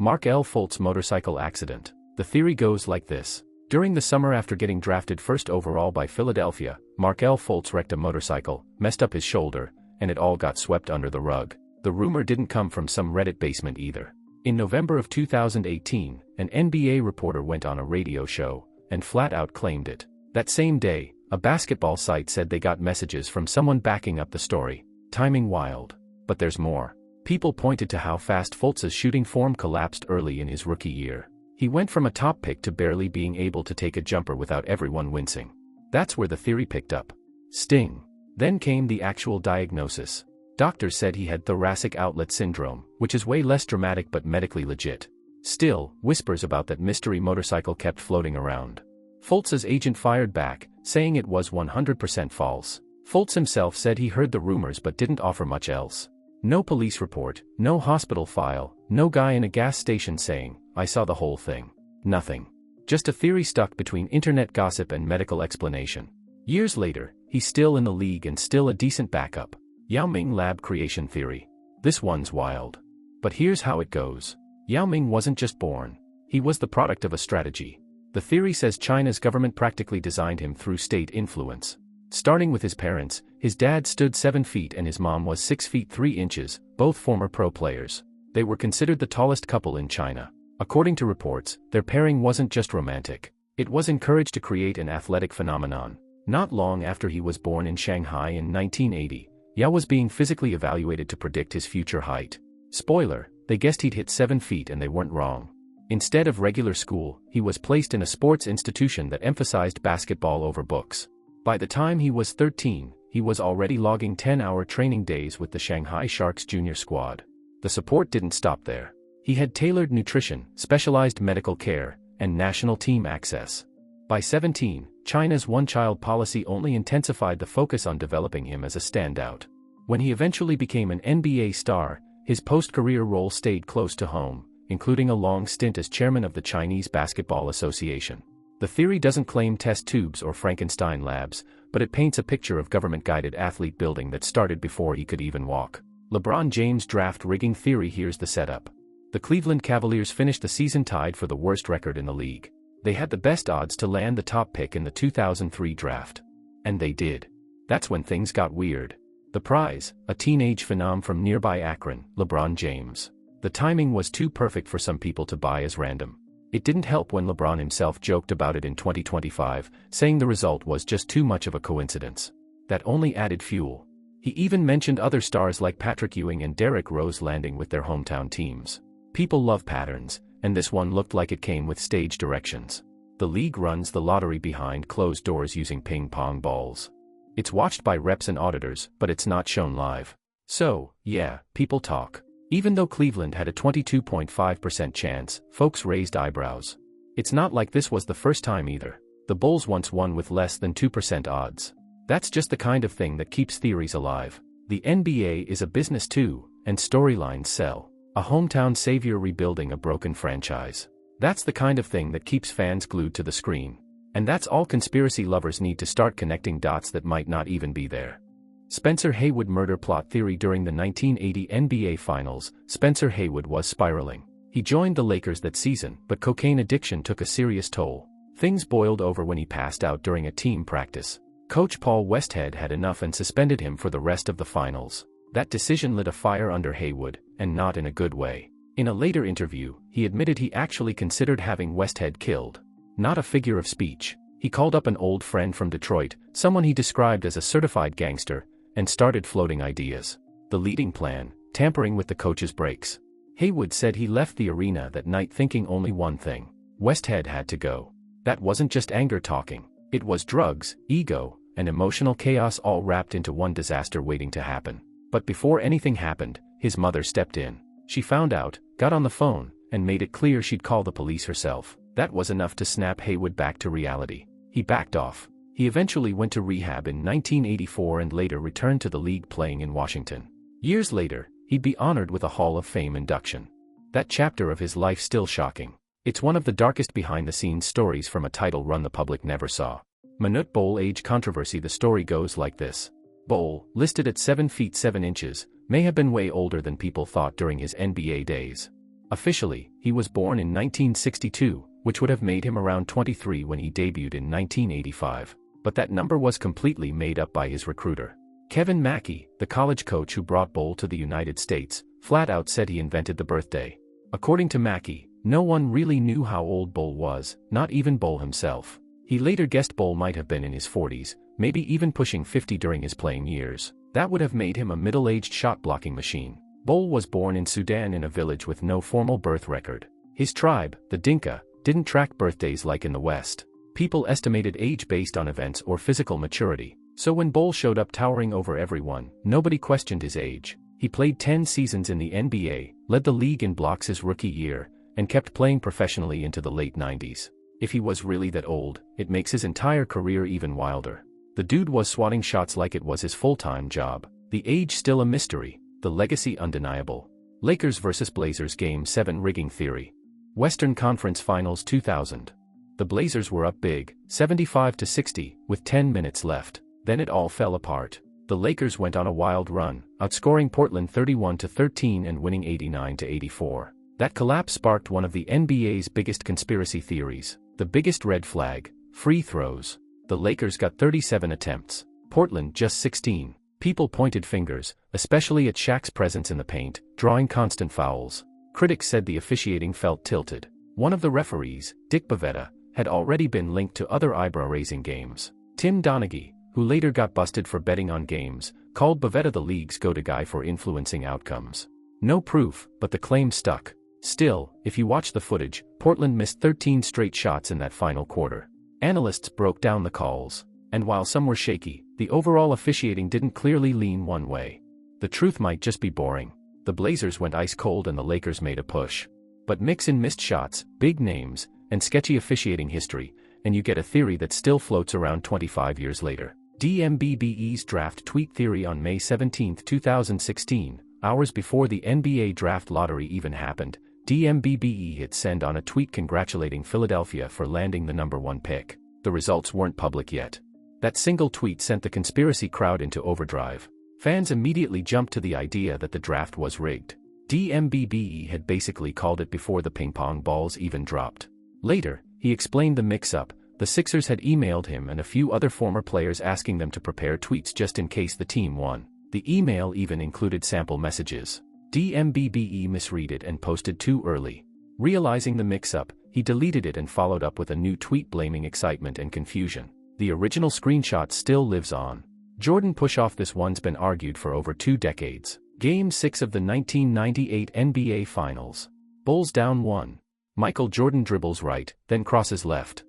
Markelle Fultz motorcycle accident. The theory goes like this. During the summer after getting drafted first overall by Philadelphia, Markelle Fultz wrecked a motorcycle, messed up his shoulder, and it all got swept under the rug. The rumor didn't come from some Reddit basement either. In November of 2018, an NBA reporter went on a radio show and flat out claimed it. That same day, a basketball site said they got messages from someone backing up the story. Timing wild. But there's more. People pointed to how fast Fultz's shooting form collapsed early in his rookie year. He went from a top pick to barely being able to take a jumper without everyone wincing. That's where the theory picked up steam. Then came the actual diagnosis. Doctors said he had thoracic outlet syndrome, which is way less dramatic but medically legit. Still, whispers about that mystery motorcycle kept floating around. Fultz's agent fired back, saying it was 100% false. Fultz himself said he heard the rumors but didn't offer much else. No police report, no hospital file, no guy in a gas station saying, "I saw the whole thing." Nothing. Just a theory stuck between internet gossip and medical explanation. Years later, he's still in the league and still a decent backup. Yao Ming lab creation theory. This one's wild. But here's how it goes. Yao Ming wasn't just born. He was the product of a strategy. The theory says China's government practically designed him through state influence. Starting with his parents, his dad stood 7 feet and his mom was 6 feet 3 inches, both former pro players. They were considered the tallest couple in China. According to reports, their pairing wasn't just romantic. It was encouraged to create an athletic phenomenon. Not long after he was born in Shanghai in 1980, Yao was being physically evaluated to predict his future height. Spoiler, they guessed he'd hit 7 feet and they weren't wrong. Instead of regular school, he was placed in a sports institution that emphasized basketball over books. By the time he was 13, he was already logging 10-hour training days with the Shanghai Sharks junior squad. The support didn't stop there. He had tailored nutrition, specialized medical care, and national team access. By 17, China's one-child policy only intensified the focus on developing him as a standout. When he eventually became an NBA star, his post-career role stayed close to home, including a long stint as chairman of the Chinese Basketball Association. The theory doesn't claim test tubes or Frankenstein labs, but it paints a picture of government-guided athlete building that started before he could even walk. LeBron James draft rigging theory. Here's the setup. The Cleveland Cavaliers finished the season tied for the worst record in the league. They had the best odds to land the top pick in the 2003 draft. And they did. That's when things got weird. The prize, a teenage phenom from nearby Akron, LeBron James. The timing was too perfect for some people to buy as random. It didn't help when LeBron himself joked about it in 2025, saying the result was just too much of a coincidence. That only added fuel. He even mentioned other stars like Patrick Ewing and Derrick Rose landing with their hometown teams. People love patterns, and this one looked like it came with stage directions. The league runs the lottery behind closed doors using ping-pong balls. It's watched by reps and auditors, but it's not shown live. So, yeah, people talk. Even though Cleveland had a 22.5% chance, folks raised eyebrows. It's not like this was the first time either. The Bulls once won with less than 2% odds. That's just the kind of thing that keeps theories alive. The NBA is a business too, and storylines sell. A hometown savior rebuilding a broken franchise. That's the kind of thing that keeps fans glued to the screen. And that's all conspiracy lovers need to start connecting dots that might not even be there. Spencer Haywood murder plot theory. During the 1980 NBA Finals, Spencer Haywood was spiraling. He joined the Lakers that season, but cocaine addiction took a serious toll. Things boiled over when he passed out during a team practice. Coach Paul Westhead had enough and suspended him for the rest of the finals. That decision lit a fire under Haywood, and not in a good way. In a later interview, he admitted he actually considered having Westhead killed. Not a figure of speech. He called up an old friend from Detroit, someone he described as a certified gangster, and started floating ideas. The leading plan, tampering with the coach's breaks. Haywood said he left the arena that night thinking only one thing. Westhead had to go. That wasn't just anger talking. It was drugs, ego, and emotional chaos all wrapped into one disaster waiting to happen. But before anything happened, his mother stepped in. She found out, got on the phone, and made it clear she'd call the police herself. That was enough to snap Haywood back to reality. He backed off. He eventually went to rehab in 1984 and later returned to the league playing in Washington. Years later, he'd be honored with a Hall of Fame induction. That chapter of his life still shocking. It's one of the darkest behind-the-scenes stories from a title run the public never saw. Manute Bol age controversy. The story goes like this. Bol, listed at 7 feet 7 inches, may have been way older than people thought during his NBA days. Officially, he was born in 1962, which would have made him around 23 when he debuted in 1985. But that number was completely made up by his recruiter. Kevin Mackey, the college coach who brought Bull to the United States, flat out said he invented the birthday. According to Mackey, no one really knew how old Bull was, not even Bull himself. He later guessed Bull might have been in his 40s, maybe even pushing 50 during his playing years. That would have made him a middle-aged shot-blocking machine. Bull was born in Sudan in a village with no formal birth record. His tribe, the Dinka, didn't track birthdays like in the West. People estimated age based on events or physical maturity, so when Bull showed up towering over everyone, nobody questioned his age. He played 10 seasons in the NBA, led the league in blocks his rookie year, and kept playing professionally into the late 90s. If he was really that old, it makes his entire career even wilder. The dude was swatting shots like it was his full-time job. The age still a mystery, the legacy undeniable. Lakers vs Blazers Game 7 rigging theory. Western Conference Finals 2000. The Blazers were up big, 75-60, with 10 minutes left. Then it all fell apart. The Lakers went on a wild run, outscoring Portland 31-13 and winning 89-84. That collapse sparked one of the NBA's biggest conspiracy theories, the biggest red flag: free throws. The Lakers got 37 attempts, Portland just 16. People pointed fingers, especially at Shaq's presence in the paint, drawing constant fouls. Critics said the officiating felt tilted. One of the referees, Dick Bavetta, had already been linked to other eyebrow-raising games. Tim Donaghy, who later got busted for betting on games, called Bavetta the league's go-to guy for influencing outcomes. No proof, but the claim stuck. Still, if you watch the footage, Portland missed 13 straight shots in that final quarter. Analysts broke down the calls, and while some were shaky, the overall officiating didn't clearly lean one way. The truth might just be boring. The Blazers went ice cold and the Lakers made a push. But mix in missed shots, big names, and sketchy officiating history, and you get a theory that still floats around 25 years later. DMBBE's draft tweet theory on May 17, 2016, hours before the NBA draft lottery even happened, DMBBE hit send on a tweet congratulating Philadelphia for landing the #1 pick. The results weren't public yet. That single tweet sent the conspiracy crowd into overdrive. Fans immediately jumped to the idea that the draft was rigged. DMBBE had basically called it before the ping-pong balls even dropped. Later, he explained the mix-up. The Sixers had emailed him and a few other former players asking them to prepare tweets just in case the team won. The email even included sample messages. DMBBE misread it and posted too early. Realizing the mix-up, he deleted it and followed up with a new tweet blaming excitement and confusion. The original screenshot still lives on. Jordan push-off. This one's been argued for over 2 decades. Game 6 of the 1998 NBA Finals. Bulls down 1. Michael Jordan dribbles right, then crosses left.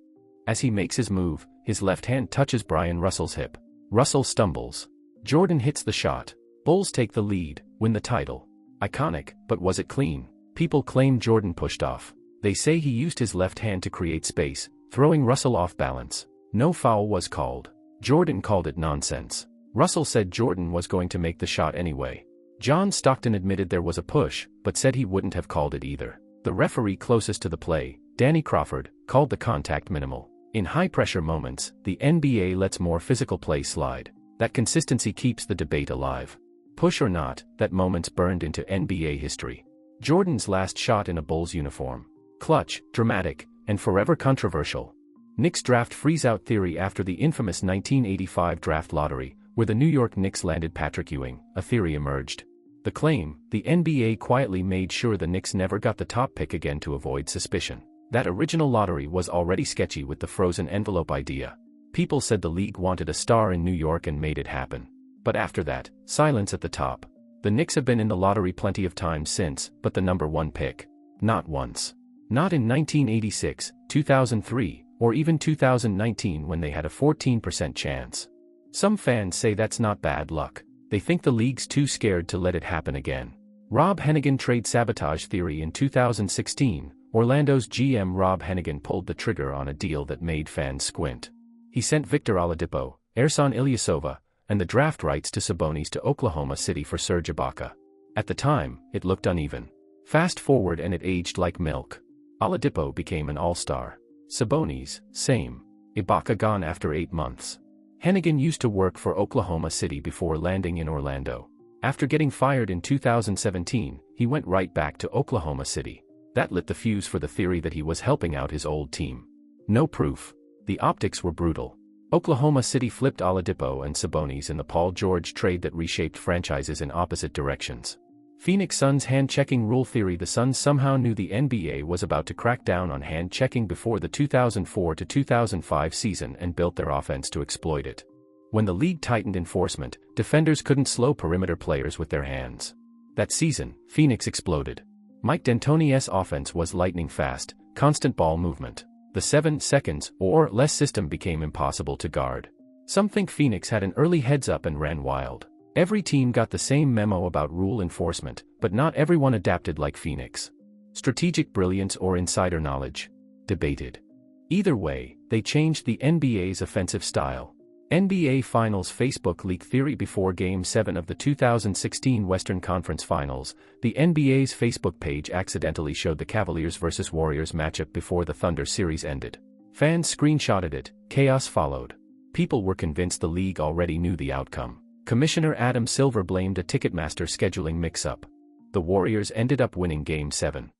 As he makes his move, his left hand touches Brian Russell's hip. Russell stumbles. Jordan hits the shot. Bulls take the lead, win the title. Iconic, but was it clean? People claim Jordan pushed off. They say he used his left hand to create space, throwing Russell off balance. No foul was called. Jordan called it nonsense. Russell said Jordan was going to make the shot anyway. John Stockton admitted there was a push, but said he wouldn't have called it either. The referee closest to the play, Danny Crawford, called the contact minimal. In high-pressure moments, the NBA lets more physical play slide. That consistency keeps the debate alive. Push or not, that moment's burned into NBA history. Jordan's last shot in a Bulls uniform. Clutch, dramatic, and forever controversial. Knicks draft freeze-out theory. After the infamous 1985 draft lottery, where the New York Knicks landed Patrick Ewing, a theory emerged. The claim: the NBA quietly made sure the Knicks never got the top pick again to avoid suspicion. That original lottery was already sketchy with the frozen envelope idea. People said the league wanted a star in New York and made it happen. But after that, silence at the top. The Knicks have been in the lottery plenty of times since, but the #1 pick? Not once. Not in 1986, 2003, or even 2019 when they had a 14% chance. Some fans say that's not bad luck. They think the league's too scared to let it happen again. Rob Hennigan trade sabotage theory. In 2016, Orlando's GM Rob Hennigan pulled the trigger on a deal that made fans squint. He sent Victor Oladipo, Ersan Ilyasova, and the draft rights to Sabonis to Oklahoma City for Serge Ibaka. At the time, it looked uneven. Fast forward and it aged like milk. Oladipo became an all-star. Sabonis, same. Ibaka gone after 8 months. Hennigan used to work for Oklahoma City before landing in Orlando. After getting fired in 2017, he went right back to Oklahoma City. That lit the fuse for the theory that he was helping out his old team. No proof. The optics were brutal. Oklahoma City flipped Oladipo and Sabonis in the Paul George trade that reshaped franchises in opposite directions. Phoenix Suns hand-checking rule theory. The Suns somehow knew the NBA was about to crack down on hand-checking before the 2004-2005 season and built their offense to exploit it. When the league tightened enforcement, defenders couldn't slow perimeter players with their hands. That season, Phoenix exploded. Mike D'Antoni's offense was lightning fast, constant ball movement. The 7 seconds or less system became impossible to guard. Some think Phoenix had an early heads-up and ran wild. Every team got the same memo about rule enforcement, but not everyone adapted like Phoenix. Strategic brilliance or insider knowledge? Debated. Either way, they changed the NBA's offensive style. NBA Finals Facebook leak theory. Before Game 7 of the 2016 Western Conference Finals, the NBA's Facebook page accidentally showed the Cavaliers vs. Warriors matchup before the Thunder series ended. Fans screenshotted it, chaos followed. People were convinced the league already knew the outcome. Commissioner Adam Silver blamed a Ticketmaster scheduling mix-up. The Warriors ended up winning Game 7.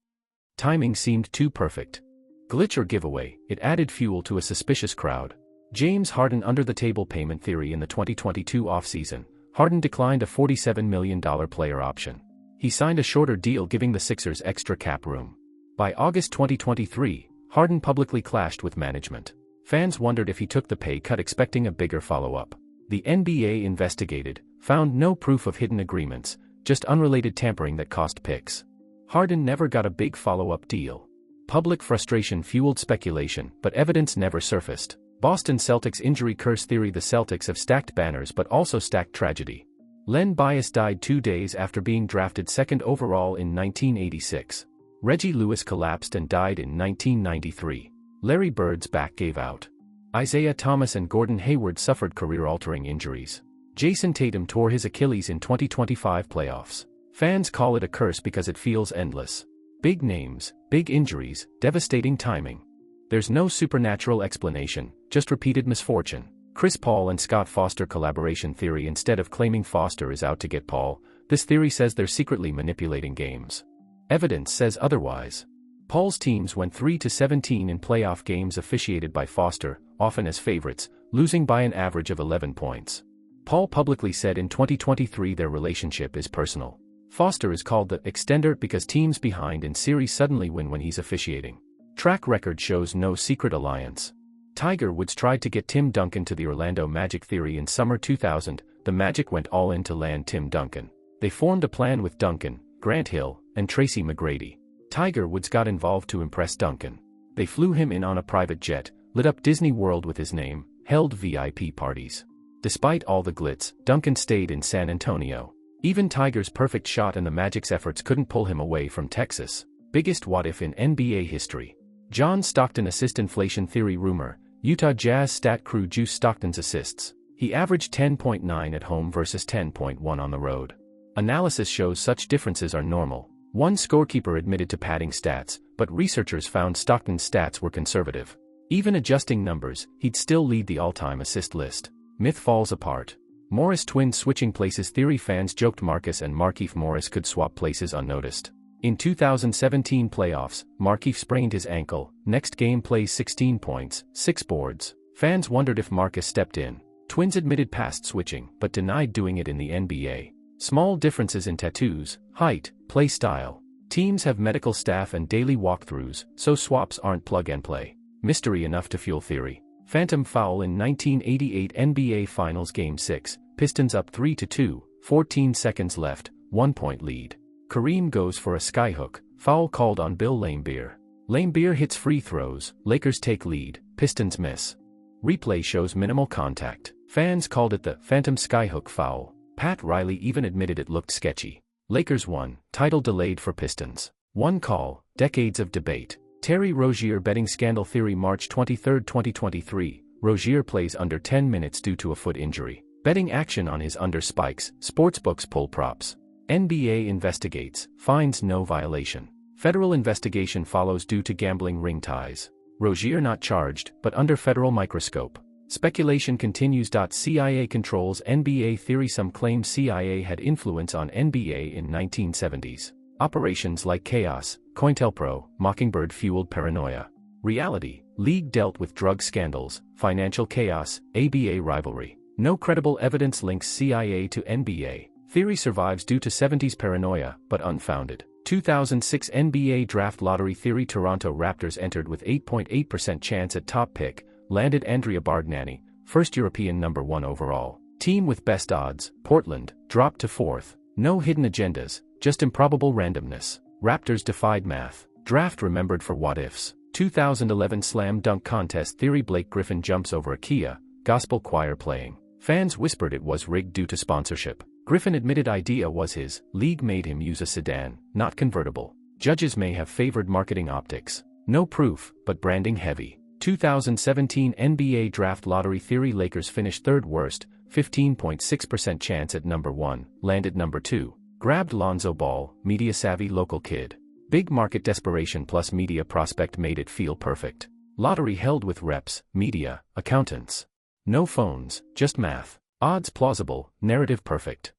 Timing seemed too perfect. Glitch or giveaway, it added fuel to a suspicious crowd. James Harden under-the-table payment theory. In the 2022 offseason, Harden declined a $47 million player option. He signed a shorter deal giving the Sixers extra cap room. By August 2023, Harden publicly clashed with management. Fans wondered if he took the pay cut expecting a bigger follow-up. The NBA investigated, found no proof of hidden agreements, just unrelated tampering that cost picks. Harden never got a big follow-up deal. Public frustration fueled speculation, but evidence never surfaced. Boston Celtics injury curse theory. The Celtics have stacked banners but also stacked tragedy. Len Bias died 2 days after being drafted second overall in 1986. Reggie Lewis collapsed and died in 1993. Larry Bird's back gave out. Isaiah Thomas and Gordon Hayward suffered career-altering injuries. Jason Tatum tore his Achilles in 2025 playoffs. Fans call it a curse because it feels endless. Big names, big injuries, devastating timing. There's no supernatural explanation, just repeated misfortune. Chris Paul and Scott Foster collaboration theory. Instead of claiming Foster is out to get Paul, this theory says they're secretly manipulating games. Evidence says otherwise. Paul's teams went 3-17 in playoff games officiated by Foster, often as favorites, losing by an average of 11 points. Paul publicly said in 2023 their relationship is personal. Foster is called the extender because teams behind in series suddenly win when he's officiating. Track record shows no secret alliance. Tiger Woods tried to get Tim Duncan to the Orlando Magic theory in summer 2000, the Magic went all in to land Tim Duncan. They formed a plan with Duncan, Grant Hill, and Tracy McGrady. Tiger Woods got involved to impress Duncan. They flew him in on a private jet, lit up Disney World with his name, held VIP parties. Despite all the glitz, Duncan stayed in San Antonio. Even Tiger's perfect shot and the Magic's efforts couldn't pull him away from Texas. Biggest what-if in NBA history. John Stockton assist inflation theory rumor, Utah Jazz stat crew juice Stockton's assists. He averaged 10.9 at home versus 10.1 on the road. Analysis shows such differences are normal. One scorekeeper admitted to padding stats, but researchers found Stockton's stats were conservative. Even adjusting numbers, he'd still lead the all-time assist list. Myth falls apart. Morris twins switching places theory. Fans joked Marcus and Markieff Morris could swap places unnoticed. In 2017 playoffs, Markieff sprained his ankle, next game plays 16 points, 6 boards. Fans wondered if Marcus stepped in. Twins admitted past switching, but denied doing it in the NBA. Small differences in tattoos, height, play style. Teams have medical staff and daily walkthroughs, so swaps aren't plug-and-play. Mystery enough to fuel theory. Phantom foul in 1988 NBA Finals Game 6, Pistons up 3-2, 14 seconds left, 1-point lead. Kareem goes for a skyhook, foul called on Bill Laimbeer. Laimbeer hits free throws, Lakers take lead, Pistons miss. Replay shows minimal contact. Fans called it the Phantom Skyhook foul. Pat Riley even admitted it looked sketchy. Lakers won, title delayed for Pistons. One call, decades of debate. Terry Rozier betting scandal theory. March 23, 2023, Rozier plays under 10 minutes due to a foot injury. Betting action on his under spikes, sportsbooks pull props. NBA investigates, finds no violation. Federal investigation follows due to gambling ring ties. Rozier not charged, but under federal microscope. Speculation continues. CIA controls NBA theory. Some claim CIA had influence on NBA in 1970s. Operations like Chaos, COINTELPRO, Mockingbird fueled paranoia. Reality, league dealt with drug scandals, financial chaos, ABA rivalry. No credible evidence links CIA to NBA. Theory survives due to 70s paranoia, but unfounded. 2006 NBA Draft Lottery Theory. Toronto Raptors entered with 8.8% chance at top pick, landed Andrea Bargnani, first European number 1 overall. Team with best odds, Portland, dropped to 4th. No hidden agendas, just improbable randomness. Raptors defied math. Draft remembered for what-ifs. 2011 Slam Dunk Contest Theory. Blake Griffin jumps over a Kia gospel choir playing. Fans whispered it was rigged due to sponsorship. Griffin admitted idea was his, league made him use a sedan, not convertible. Judges may have favored marketing optics. No proof, but branding heavy. 2017 NBA Draft Lottery Theory. Lakers finished 3rd worst, 15.6% chance at number 1, landed number 2. Grabbed Lonzo Ball, media-savvy local kid. Big market desperation plus media prospect made it feel perfect. Lottery held with reps, media, accountants. No phones, just math. Odds plausible, narrative perfect.